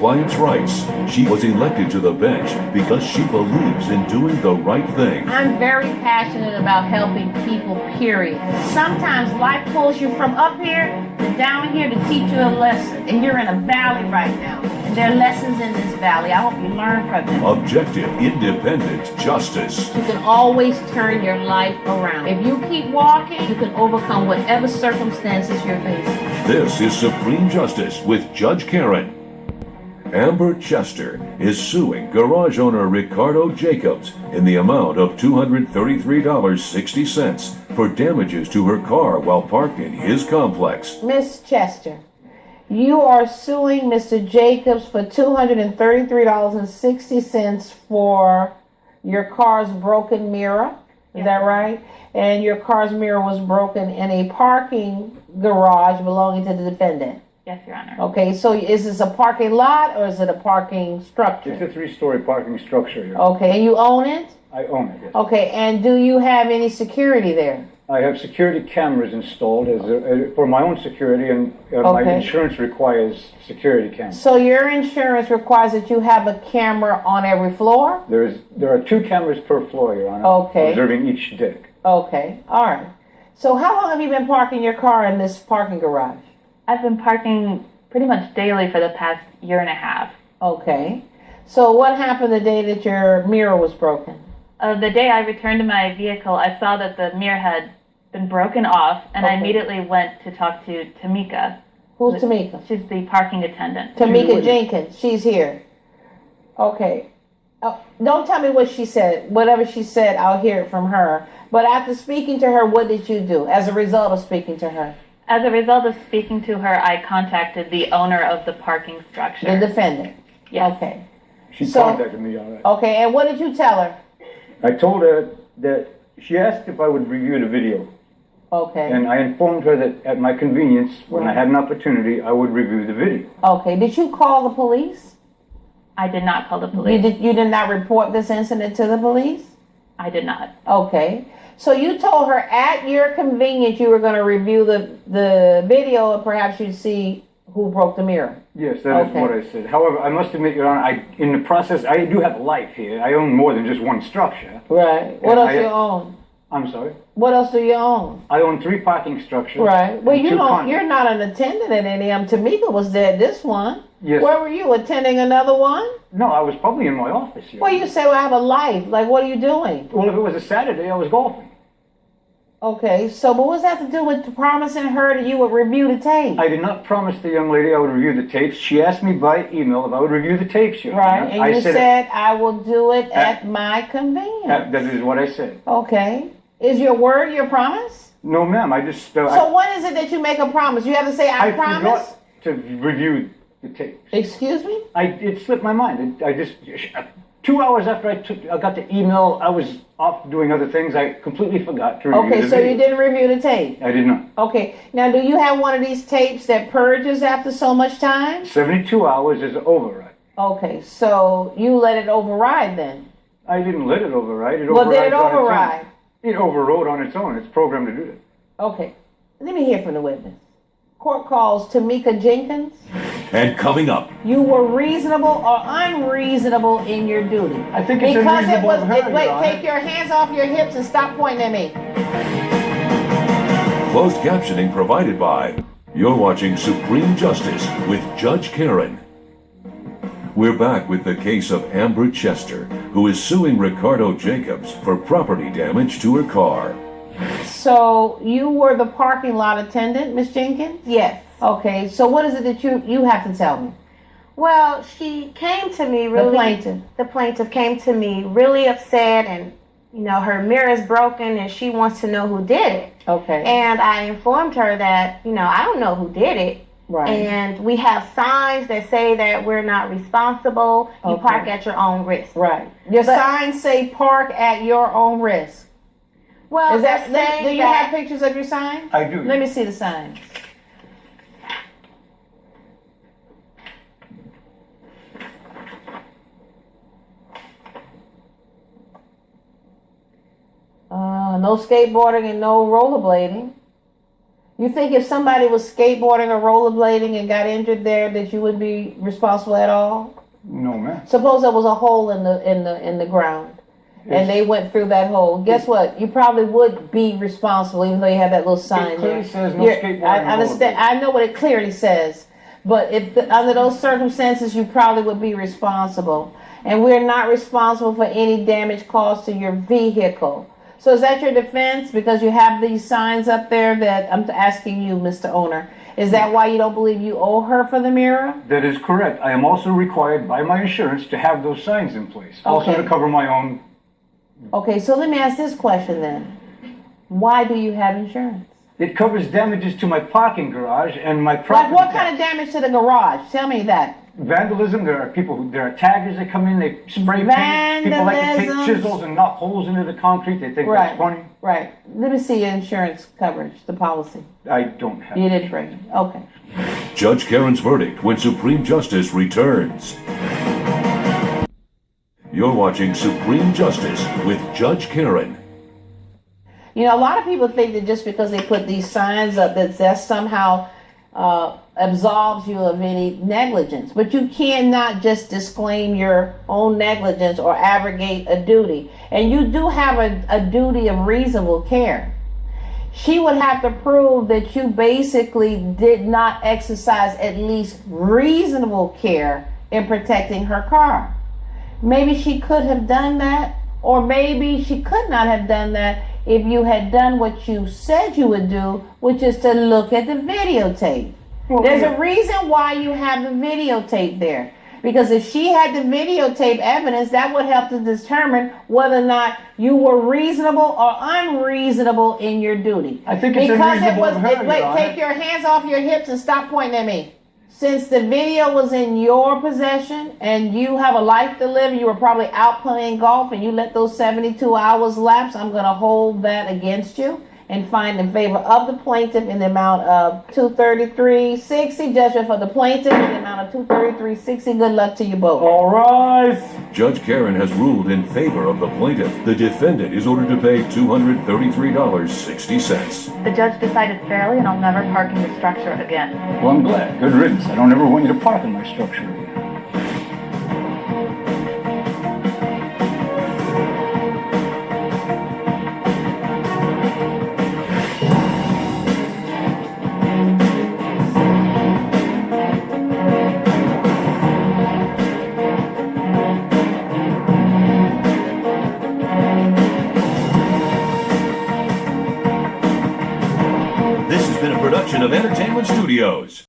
client's rights. She was elected to the bench because she believes in doing the right thing. I'm very passionate about helping people, period. Sometimes life pulls you from up here to down here to teach you a lesson. And you're in a valley right now. There are lessons in this valley. I hope you learn from them. Objective, independent justice. You can always turn your life around. If you keep walking, you can overcome whatever circumstances you're facing. This is Supreme Justice with Judge Karen. Amber Chester is suing garage owner Ricardo Jacobs in the amount of $233.60 for damages to her car while parked in his complex. Miss Chester, you are suing Mr. Jacobs for $233.60 for your car's broken mirror. Is that right? And your car's mirror was broken in a parking garage belonging to the defendant. Yes, Your Honor. Okay, so is this a parking lot or is it a parking structure? It's a 3-story parking structure here. Okay, and you own it? I own it, yes. Okay, and do you have any security there? I have security cameras installed for my own security, and my insurance requires security cameras. So your insurance requires that you have a camera on every floor? There are 2 cameras per floor, Your Honor, observing each deck. Okay, all right. So how long have you been parking your car in this parking garage? I've been parking pretty much daily for the past year and a half. Okay. So what happened the day that your mirror was broken? The day I returned to my vehicle, I saw that the mirror had been broken off, and I immediately went to talk to Tamika. Who's Tamika? She's the parking attendant. Tamika Jenkins. She's here. Okay. Don't tell me what she said. Whatever she said, I'll hear it from her. But after speaking to her, what did you do as a result of speaking to her? As a result of speaking to her, I contacted the owner of the parking structure. The defendant? Yes. Okay. She contacted me, all right. Okay, and what did you tell her? I told her that she asked if I would review the video. Okay. And I informed her that at my convenience, when I had an opportunity, I would review the video. Okay. Did you call the police? I did not call the police. You did not report this incident to the police? I did not. Okay. So you told her at your convenience you were going to review the video and perhaps you'd see who broke the mirror. Yes, that is what I said. However, I must admit, Your Honor, in the process, I do have a life here. I own more than just one structure. Right. What else do you own? I'm sorry? What else do you own? I own 3 parking structures. Right. Well, you're not an attendant at any of them. Tamika was there at this one. Yes. Where were you, attending another one? No, I was probably in my office here. Well, you say, well, I have a life. Like, what are you doing? Well, if it was a Saturday, I was golfing. Okay, so but what's that to do with promising her that you would review the tape? I did not promise the young lady I would review the tapes. She asked me by email if I would review the tapes. Right, and you said I will do it at my convenience. That is what I said. Okay. Is your word your promise? No, ma'am. I just... So when is it that you make a promise? You have to say, I promise? I forgot to review the tapes. Excuse me? It slipped my mind. 2 hours after I got the email, I was off doing other things. I completely forgot to review the video. Okay, so you didn't review the tape? I did not. Okay. Now, do you have one of these tapes that purges after so much time? 72 hours is override. Okay, so you let it override then? I didn't let it override. It well, did it override? It overrode on its own. It's programmed to do that. Okay. Let me hear from the witness. Court calls Tamika Jenkins. And coming up, you were reasonable or unreasonable in your duty. I think it's unreasonable of her, wait, take your hands off your hips and stop pointing at me. Closed captioning provided by... You're watching Supreme Justice with Judge Karen. We're back with the case of Amber Chester, who is suing Ricardo Jacobs for property damage to her car. So you were the parking lot attendant, Miss Jenkins? Yes. Okay, so what is it that you have to tell me? Well, she came to me really... The plaintiff came to me really upset, and, her mirror is broken and she wants to know who did it. Okay. And I informed her that, I don't know who did it. Right. And we have signs that say that we're not responsible. You park at your own risk. Right. Your signs say park at your own risk. Well, do you have pictures of your signs? I do. Let me see the signs. No skateboarding and no rollerblading. You think if somebody was skateboarding or rollerblading and got injured there, that you would be responsible at all? No, ma'am. Suppose there was a hole in the ground, and they went through that hole. Guess what? You probably would be responsible, even though you have that little sign It clearly there. says no skateboarding. I understand. I know what it clearly says, but if under those circumstances, you probably would be responsible. And we're not responsible for any damage caused to your vehicle. So is that your defense? Because you have these signs up there that I'm asking you, Mr. Owner. Is that why you don't believe you owe her for the mirror? That is correct. I am also required by my insurance to have those signs in place. Also Okay. to cover my own. Okay, so let me ask this question then. Why do you have insurance? It covers damages to my parking garage and my property. Like what kind of damage to the garage? Tell me that. Vandalism. There are taggers that come in, they spray paint. People like to take Vandalism. chisels and knock holes into the concrete. They think that's funny. Right. Let me see your insurance coverage, the policy. I don't have You it. didn't bring it. Okay. Judge Karen's verdict when Supreme Justice returns. You're watching Supreme Justice with Judge Karen. You know, a lot of people think that just because they put these signs up that somehow absolves you of any negligence. But you cannot just disclaim your own negligence or abrogate a duty. And you do have a duty of reasonable care. She would have to prove that you basically did not exercise at least reasonable care in protecting her car. Maybe she could have done that, or maybe she could not have done that if you had done what you said you would do, which is to look at the videotape. There's a reason why you have the videotape there. Because if she had the videotape evidence, that would help to determine whether or not you were reasonable or unreasonable in your duty. I think it's because unreasonable of her, wait, Your Honor. take your hands off your hips and stop pointing at me. Since the video was in your possession and you have a life to live, you were probably out playing golf and you let those 72 hours lapse, I'm going to hold that against you and find in favor of the plaintiff in the amount of $233.60. Judgment for the plaintiff in the amount of $233.60. Good luck to you both. All right. Judge Karen has ruled in favor of the plaintiff. The defendant is ordered to pay $233.60. The judge decided fairly, and I'll never park in the structure again. Well, I'm glad. Good riddance. I don't ever want you to park in my structure again. This has been a production of Entertainment Studios.